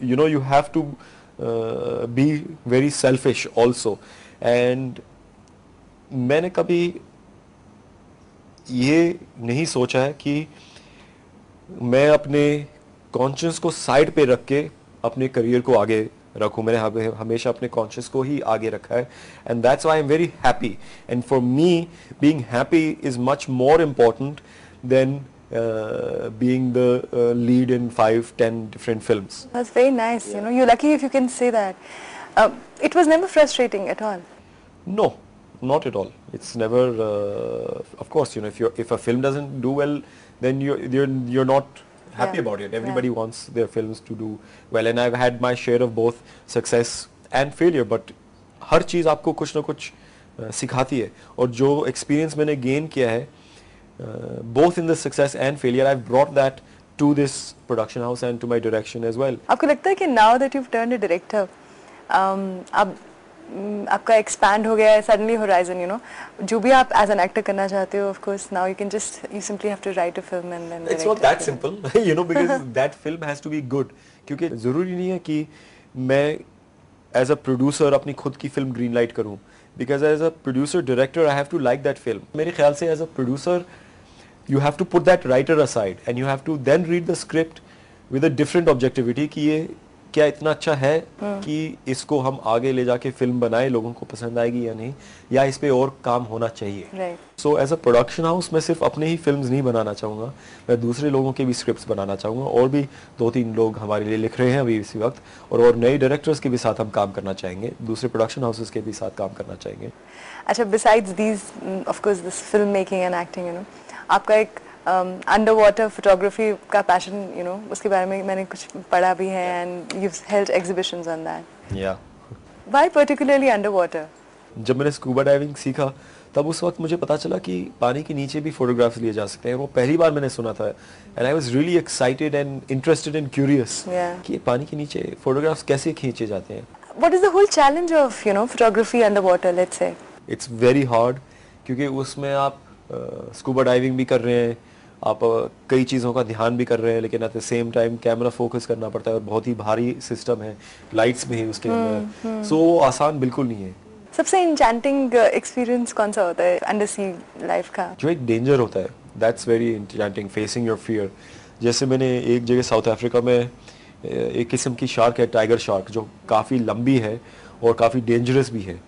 you have to be very selfish also. And मैंने कभी ये नहीं सोचा है कि मैं अपने कॉन्शियस को साइड पे रख के अपने करियर को आगे रखूं. मैंने हमेशा अपने कॉन्शियस को ही आगे रखा है, and that's why I am very happy. And for me being happy is much more important then being the lead in 5-10 different films. That's very nice. You're lucky if you can say that. It was never frustrating at all. No, not at all. It's never. Of course, if a film doesn't do well, then you're not happy about it. Everybody wants their films to do well, and I've had my share of both success and failure. But हर चीज़ आपको कुछ ना कुछ सिखाती है, और जो experience मैंने gain किया है, both in the success and failure, I've brought that to this production house and to my direction as well. आपको लगता है कि now that you've turned a director, अब आपका expand हो गया है suddenly horizon, जो भी आप as an actor करना चाहते हो, of course now you simply have to write a film and then direct it. It's not that simple, because that film has to be good. क्योंकि ज़रूरी नहीं है कि मैं as a producer अपनी खुद की film green light करूँ. Because as a producer director I have to like that film. मेरे ख्याल से as a producer you have to put that writer aside and you have to then read the script with a different objectivity कि ये क्या इतना अच्छा है कि इसको हम आगे ले जाके फिल्म बनाए, लोगों को पसंद आएगी या नहीं, या इस पे और काम होना चाहिए. So as a production house मैं सिर्फ अपने ही फिल्म्स नहीं बनाना चाहूँगा, मैं दूसरे लोगों के भी स्क्रिप्ट्स बनाना चाहूँगा. और भी 2-3 लोग हमारे लिए लिख रहे हैं अभी इसी वक्त, और नए डायरेक्टर्स के भी साथ हम काम करना चाहेंगे, दूसरे प्रोडक्शन हाउसेस के भी साथ काम करना चाहेंगे. अच्छा, besides these of course this film making and acting, आपका एक अंडर वाटर फोटोग्राफी का पैशन, उसके बारे में मैंने कुछ पढ़ा भी है, and you held exhibitions on that. या व्हाई पर्टिकुलरली अंडर वाटर? जब मैंने स्कूबा डाइविंग सीखा तब उस वक्त मुझे पता चला कि पानी के नीचे भी फोटोग्राफ्स लिए जा सकते हैं. वो पहली बार मैंने सुना था, and I was really excited and interested and curious कि पानी के नीचे फोटोग्राफ्स कैसे खींचे जाते हैं. What is the whole challenge of photography under water, let's say? It's very hard, क्योंकि उसमें आप स्कूबा डाइविंग भी कर रहे हैं, आप कई चीज़ों का ध्यान भी कर रहे हैं, लेकिन at the same time camera focus करना पड़ता है, और बहुत ही भारी सिस्टम है, लाइट्स भी है उसके अंदर, सो आसान बिल्कुल नहीं है. सबसे इंचेंटिंग एक्सपीरियंस कौन सा होता है अंडर सी लाइफ का? जो एक डेंजर होता है, that's very enchanting, facing your fear. जैसे मैंने एक जगह साउथ अफ्रीका में एक किस्म की शार्क है, टाइगर शार्क, जो काफ़ी लंबी है और काफ़ी डेंजरस भी है,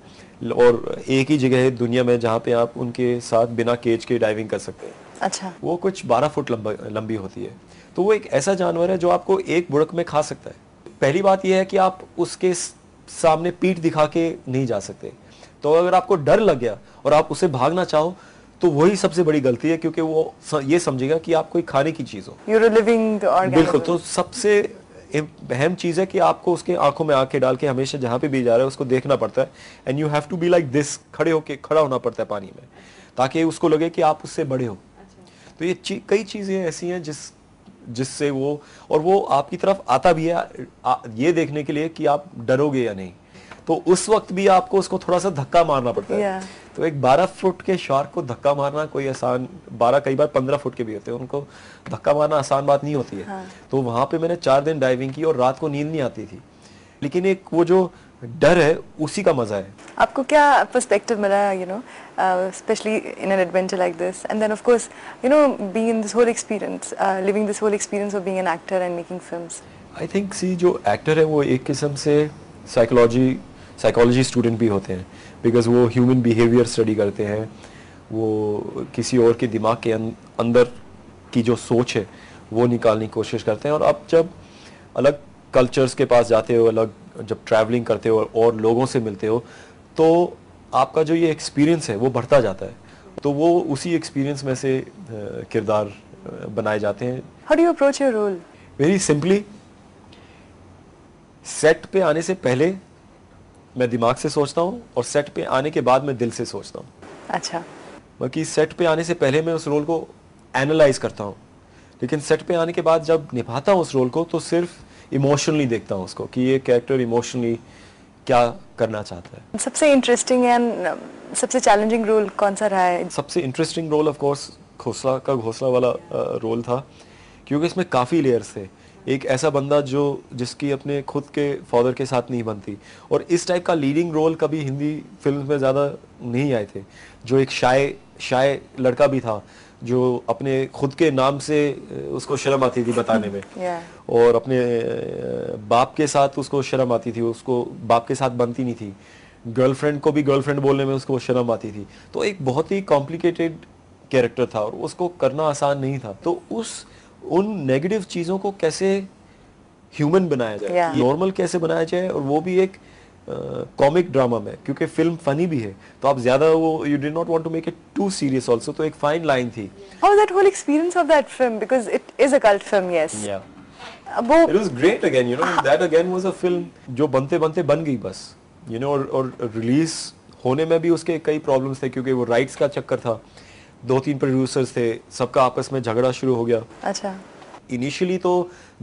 और एक ही जगह है दुनिया में जहाँ पे आप उनके साथ बिना केज के डाइविंग कर सकते हैं. अच्छा. वो कुछ 12 फुट लंबी होती है, तो वो एक ऐसा जानवर है जो आपको एक बुड़क में खा सकता है. पहली बात यह है कि आप उसके सामने पीठ दिखा के नहीं जा सकते, तो अगर आपको डर लग गया और आप उसे भागना चाहो तो वही सबसे बड़ी गलती है, क्योंकि वो ये समझेगा कि आप कोई खाने की चीज हो. You're a living organism. बिल्कुल. तो सबसे अहम चीज है कि आपको उसके आंखों में आंखें डाल के हमेशा जहां पे भी जा रहा है उसको देखना पड़ता है, and you have to be like this, खड़ा होना पड़ता है पानी में, ताकि उसको लगे कि आप उससे बड़े हो. तो ये कई चीजें ऐसी हैं जिससे वो आपकी तरफ आता भी है ये देखने के लिए कि आप डरोगे या नहीं. तो उस वक्त भी आपको उसको थोड़ा सा धक्का मारना पड़ता है. तो एक 12 फुट के शार्क को धक्का मारना कोई आसान, 12 कई बार 15 फुट के भी होते हैं, उनको धक्का मारना आसान बात नहीं होती है. तो वहां पे मैंने 4 दिन डाइविंग की और रात को नींद नहीं आती थी, लेकिन एक वो जो डर है उसी का मजा है. आपको क्या पर्सपेक्टिव मिला, especially in an adventure like this, and then of course being in this whole experience, living this whole experience of being an actor and making films? I think जो एक्टर है वो एक किस्म से साइकोलॉजी स्टूडेंट भी होते हैं, because वो ह्यूमन बिहेवियर स्टडी करते हैं, वो किसी और के दिमाग के अंदर की जो सोच है वो निकालने की कोशिश करते हैं. और आप जब अलग कल्चर्स के पास जाते हो, जब ट्रैवलिंग करते हो और लोगों से मिलते हो, तो आपका जो ये एक्सपीरियंस है वो बढ़ता जाता है. तो वो उसी एक्सपीरियंस में से किरदार बनाए जाते हैं. How do you approach your role? Very simply, set पे आने से पहले मैं दिमाग से सोचता हूँ और सेट पे आने के बाद मैं दिल से सोचता हूँ. अच्छा. बाकी सेट पे आने से पहले मैं उस रोल को एनालाइज करता हूँ, लेकिन सेट पे आने के बाद जब निभाता हूँ उस रोल को तो सिर्फ इमोशनली देखता हूँ उसको कि ये कैरेक्टर इमोशनली क्या करना चाहता है. सबसे इंटरेस्टिंग एंड सबसे चैलेंजिंग रोल कौन सा रहा है? सबसे इंटरेस्टिंग रोल ऑफ कोर्स घोसला वाला रोल था, क्योंकि इसमें काफ़ी लेयर्स थे. एक ऐसा बंदा जो जिसकी अपने खुद के फादर के साथ नहीं बनती, और इस टाइप का लीडिंग रोल कभी हिंदी फिल्म में ज़्यादा नहीं आए थे, जो एक शाय लड़का भी था जो अपने खुद के नाम से उसको शर्म आती थी बताने में, और अपने बाप के साथ उसको शर्म आती थी, उसको बाप के साथ बनती नहीं थी, गर्लफ्रेंड को भी गर्लफ्रेंड बोलने में उसको शर्म आती थी। तो एक बहुत ही कॉम्प्लिकेटेड कैरेक्टर था और उसको करना आसान नहीं था। तो उन नेगेटिव चीज़ों को कैसे ह्यूमन बनाया जाए, नॉर्मल कैसे बनाया जाए, और वो भी एक कॉमिक ड्रामा में, क्योंकि फिल्म फनी भी है तो आप ज्यादा वो you did not want to make it too serious also, तो एक फाइन लाइन थी। How was that whole experience of that film, because it is a cult film, yes. Yeah. It was great again, you know, that again was a film जो बनते बनते बन गई बस, you know, और release होने में भी उसके कई प्रॉब्लम्स थे, क्योंकि वो राइट्स का चक्कर था, 2-3 प्रोड्यूसर्स थे, सबका आपस में झगड़ा शुरू हो गया। अच्छा। इनिशियली तो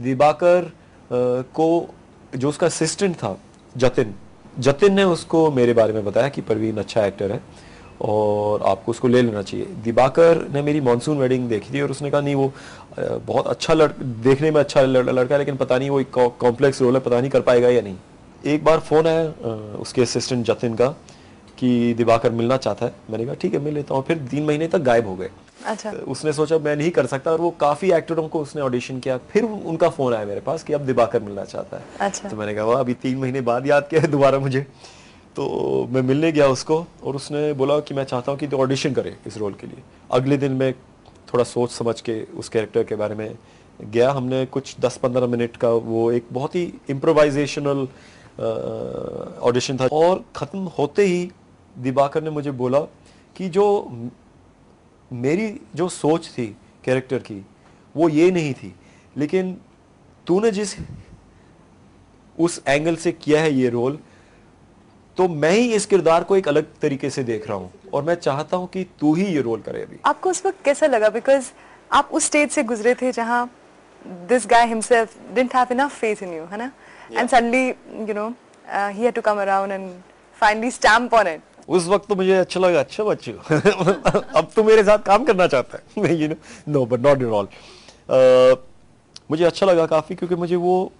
दिबाकर को जो उसका असिस्टेंट था जतिन ने उसको मेरे बारे में बताया कि परवीन अच्छा एक्टर है और आपको उसको ले लेना चाहिए। दिबाकर ने मेरी मॉनसून वेडिंग देखी थी और उसने कहा नहीं वो बहुत अच्छा देखने में अच्छा लड़का है, लेकिन पता नहीं वो एक कॉम्प्लेक्स रोल है, पता नहीं कर पाएगा या नहीं। एक बार फोन आया उसके असिस्टेंट जतिन का कि दिबाकर मिलना चाहता है। मैंने कहा ठीक है मिल लेता हूँ। फिर 3 महीने तक गायब हो गए। अच्छा। उसने सोचा मैं नहीं कर सकता और वो काफी एक्टरों को उसने ऑडिशन किया। फिर उनका फोन आया मेरे पास कि अब दिबाकर मिलना चाहता है। अच्छा। तो मैंने कहा वाह अभी 3 महीने बाद याद किया है दोबारा मुझे। तो मैं मिलने गया उसको और उसने बोला कि मैं चाहता हूँ कि तो ऑडिशन करे इस रोल के लिए। अगले दिन मैं थोड़ा सोच समझ के उस कैरेक्टर के बारे में गया। हमने कुछ 10-15 मिनट का वो एक बहुत ही इम्प्रोवाइजेशनल ऑडिशन था और खत्म होते ही दिबाकर ने मुझे बोला कि जो मेरी जो सोच थी कैरेक्टर की वो ये नहीं थी, लेकिन तूने जिस उस एंगल से किया है ये रोल, तो मैं ही इस किरदार को एक अलग तरीके से देख रहा हूँ और मैं चाहता हूँ कि तू ही ये रोल करे अभी। आपको उस वक्त कैसा लगा? बिकॉज आप उस स्टेज से गुजरे थे जहाँ this guy himself didn't have enough faith in you, है ना? And suddenly you know he had to come around and finally stamp on it. उस वक्त तो मुझे अच्छा लगा, अच्छा बच्चू अब तो मेरे साथ काम करना चाहता है you know. No but not at all. मुझे अच्छा लगा काफी, क्योंकि मुझे वो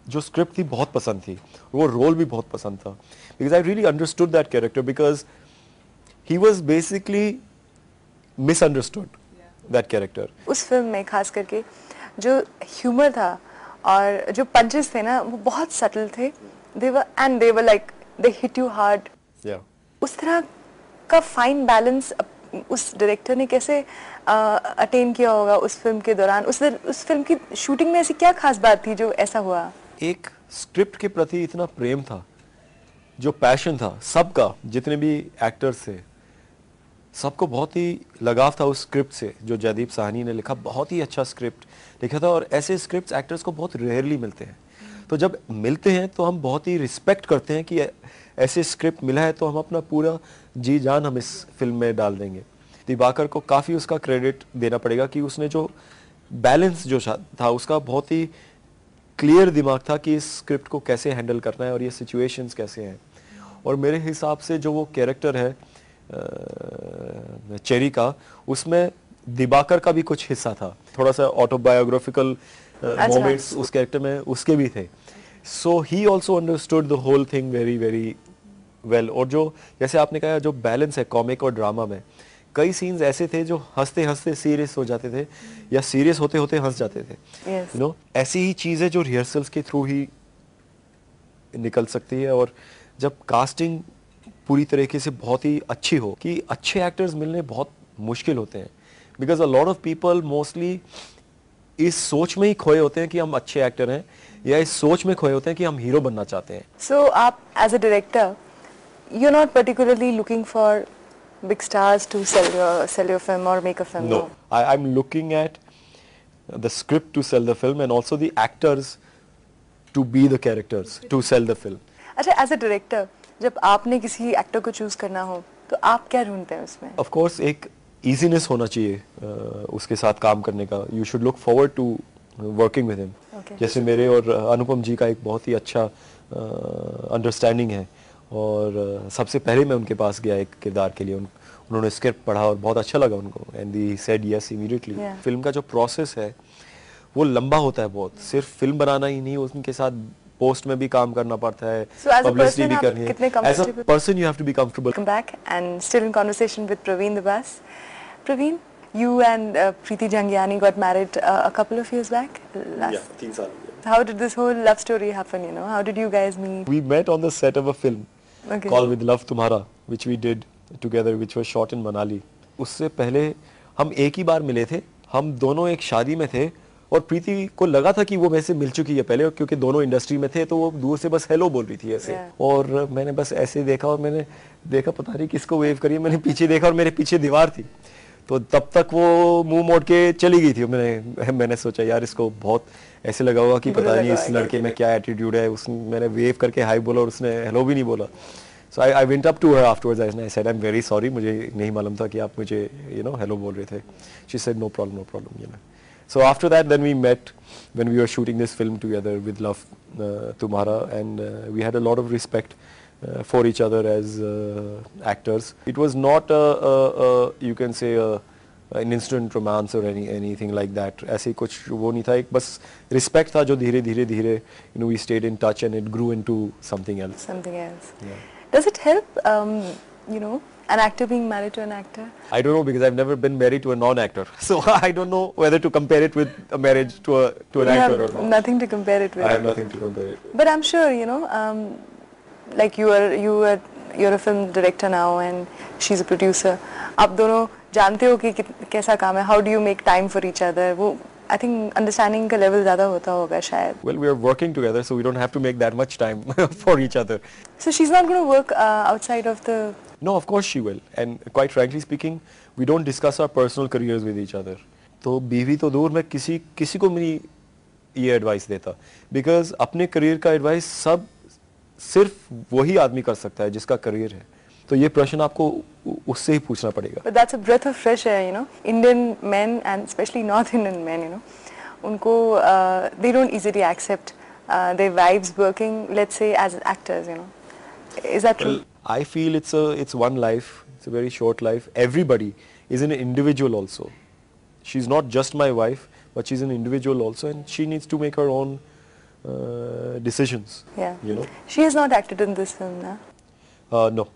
जो स्क्रिप्ट थी बहुत पसंद थी, वो रोल भी बहुत पसंद था। Because I really understood that character, because he was basically misunderstood that character. उस फिल्म में खास करके जो ह्यूमर था और जो पंचेस थे ना वो बहुत सटल थे। They were like they hit you hard. उस तरह का फाइन बैलेंस उस डायरेक्टर ने कैसे अटेन किया होगा उस फिल्म के दौरान? उस फिल्म की शूटिंग में ऐसी क्या खास बात थी जो ऐसा हुआ? एक स्क्रिप्ट के प्रति इतना प्रेम था, जो पैशन था सबका, जितने भी एक्टर्स थे सबको बहुत ही लगाव था उस स्क्रिप्ट से जो जयदीप साहनी ने लिखा। बहुत ही अच्छा स्क्रिप्ट लिखा था और ऐसे स्क्रिप्ट्स एक्टर्स को बहुत रेयरली मिलते हैं। तो जब मिलते हैं तो हम बहुत ही रिस्पेक्ट करते हैं कि ऐसे स्क्रिप्ट मिला है, तो हम अपना पूरा जी जान हम इस फिल्म में डाल देंगे। दिबाकर को काफ़ी उसका क्रेडिट देना पड़ेगा कि उसने जो बैलेंस जो था उसका बहुत ही क्लियर दिमाग था कि इस स्क्रिप्ट को कैसे हैंडल करना है और ये सिचुएशंस कैसे हैं। और मेरे हिसाब से जो वो कैरेक्टर है चेरी का, उसमें दिबाकर का भी कुछ हिस्सा था। थोड़ा सा ऑटोबायोग्राफिकल मोमेंट्स उस कैरेक्टर में उसके भी थे। So he also understood the whole thing very very well. और जो जैसे आपने कहा जो बैलेंस है कॉमिक और ड्रामा में, कई सीन्स ऐसे थे जो हंसते हंसते सीरियस हो जाते थे या सीरियस होते होते हंस जाते थे। यू नो ऐसी ही चीज़ें जो रिहर्सल्स के थ्रू ही निकल सकती है। और जब कास्टिंग पूरी तरीके से बहुत ही अच्छी हो, कि अच्छे एक्टर्स मिलने बहुत मुश्किल होते हैं, because a lot of people mostly इस सोच में ही खोए होते हैं कि हम अच्छे एक्टर हैं, या इस सोच में खोए होते हैं कि हम हीरो बनना चाहते हैं। सो आप as a director you are not particularly looking for big stars to sell your film or make a film? No, I'm looking at the script to sell the film and also the actors to be the characters to sell the film. अच्छा, as a director जब आपने किसी actor को choose करना हो तो आप क्या ढूंढते हैं उसमें? Of course एक easiness होना चाहिए उसके साथ काम करने का. You should look forward to working with him. Okay. जैसे मेरे और अनुपम जी का एक बहुत ही अच्छा अंडरस्टैंडिंग है, और सबसे पहले मैं उनके पास गया एक किरदार के लिए, उन्होंने स्क्रिप्ट पढ़ा और बहुत अच्छा लगा उनको, and he said yes immediately. Film का जो प्रोसेस है वो लंबा होता है बहुत, सिर्फ फिल्म बनाना ही नहीं, उनके साथ पोस्ट में भी काम करना पड़ता है, पब्लिसिटी भी करनी है. As a person you have to be comfortable. Welcome back and still in conversation with Praveen Dabas. Praveen, you and Preeti Jangiani got married a couple of years back. Yeah, 3 साल. How did this whole love story happen, you know? How did you guys meet? We met on the set of a film called With Love Tumhara, which we did together, which was shot in Manali. उससे पहले हम एक ही बार मिले थे, हम दोनों एक शादी में थे और प्रीति को लगा था कि वो मेरे से मिल चुकी है पहले, क्योंकि दोनों इंडस्ट्री में थे, तो वो दूर से बस हेलो बोल रही थी ऐसे. और मैंने बस ऐसे देखा और मैंने देखा पता नहीं किसको वेव करी, मैंने पीछे देखा और मेरे पीछे दीवार थी, तो तब तक वो मुंह मोड़ के चली गई थी. मैंने सोचा यार इसको बहुत ऐसे लगा होगा कि पता नहीं इस लड़के में क्या एटीट्यूड है. मैंने वेव करके हाई बोला और उसने हेलो भी नहीं बोला. So I went up to her afterwards and I said I'm very sorry, मुझे नहीं मालूम था कि आप मुझे हेलो बोल रहे थे. She said no problem. So after that then we met when we were shooting this film together with Love Tumhara, and we had a lot of respect for each other as actors. It was not you can say an instant romance or anything like that. ऐसे कुछ वो नहीं था, एक बस respect था जो धीरे we stayed in touch and it grew into something else. Yeah. Does it help, an actor being married to an actor? I don't know, because I've never been married to a non-actor, so I don't know whether to compare it with a marriage to an actor or not. Nothing to compare it with. I have nothing to compare it with. But I'm sure, like you're a film director now and she's a producer. आप दोनों जानते हो कि कैसा काम है. How do you make time for each other? वो I think understanding का level ज़्यादा होता होगा शायद. Well, we are working together, so we don't have to make that much time for each other. So she's not going to work outside of the. No, of course she will. And quite frankly speaking, we don't discuss our personal careers with each other. तो बीवी तो दूर, मैं किसी को नहीं ये advice देता, because अपने करियर का एडवाइस सिर्फ वही आदमी कर सकता है जिसका करियर है. तो ये प्रश्न आपको उससे ही पूछना पड़ेगा. But that's a breath of fresh air, Indian men and especially North Indian men, उनको they don't easily accept their wives working, let's say, as actors, Is that true? Well, I feel it's one life. It's a very short life. Everybody is an individual also. She's not just my wife, but she's an individual also, and she needs to make her own decisions. Yeah. She has not acted in this film, na? No.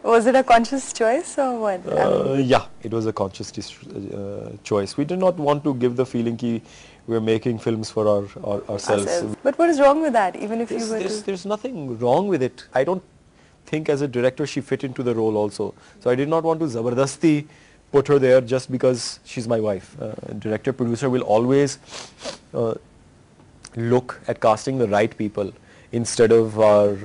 Was it a conscious choice or what? Yeah, it was a conscious choice. We did not want to give the feeling that we're making films for ourselves. But what is wrong with that? Even if there's nothing wrong with it. I don't think as a director she fit into the role also. So I did not want to zabardasti put her there just because she's my wife. Director, producer will always look at casting the right people instead of our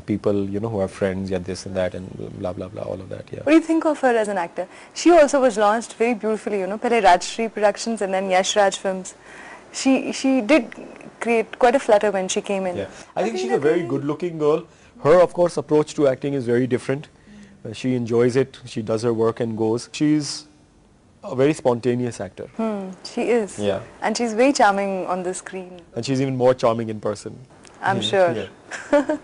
people, who are friends, this and that, and blah, blah, blah, all of that, yeah. What do you think of her as an actor? She also was launched very beautifully, Pehle Rajshri Productions and then Yash Raj Films. She did create quite a flutter when she came in. Yeah. I think she's a very good-looking girl. Her, of course, approach to acting is very different. She enjoys it. She does her work and goes. She's a very spontaneous actor. She is. Yeah. And she's very charming on the screen. And she's even more charming in person. I'm sure. Yeah.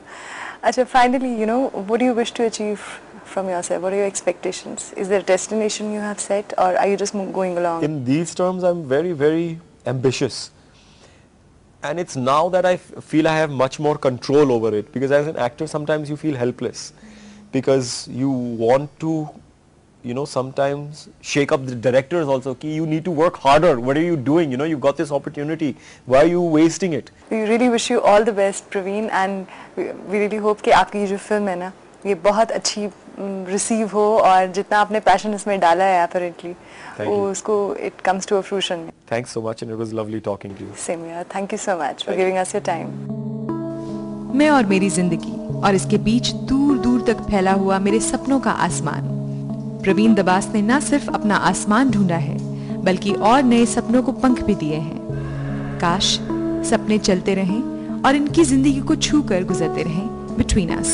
Achha, finally, what do you wish to achieve from yourself? What are your expectations? Is there a destination you have set, or are you just going along? In these terms, I'm very, very ambitious. And it's now that I feel I have much more control over it, because as an actor, sometimes you feel helpless because you want to, sometimes shake up the directors also. Ki you need to work harder. What are you doing? You've got this opportunity. Why are you wasting it? We really wish you all the best, Praveen, and we really hope कि आपकी जो film है ना, ये बहुत अच्छी receive हो और जितना आपने passion इसमें डाला है apparently, वो उसको it comes to a fruition. Thanks so much, and it was lovely talking to you. Same here. Thank you so much for giving us your time. मैं और मेरी जिंदगी और इसके बीच दूर दूर तक फैला हुआ मेरे सपनों का आसमान. प्रवीण दबास ने न सिर्फ अपना आसमान ढूंढा है, बल्कि और नए सपनों को पंख भी दिए हैं. काश सपने चलते रहें और इनकी जिंदगी को छू कर गुजरते रहें बिटवीन अस.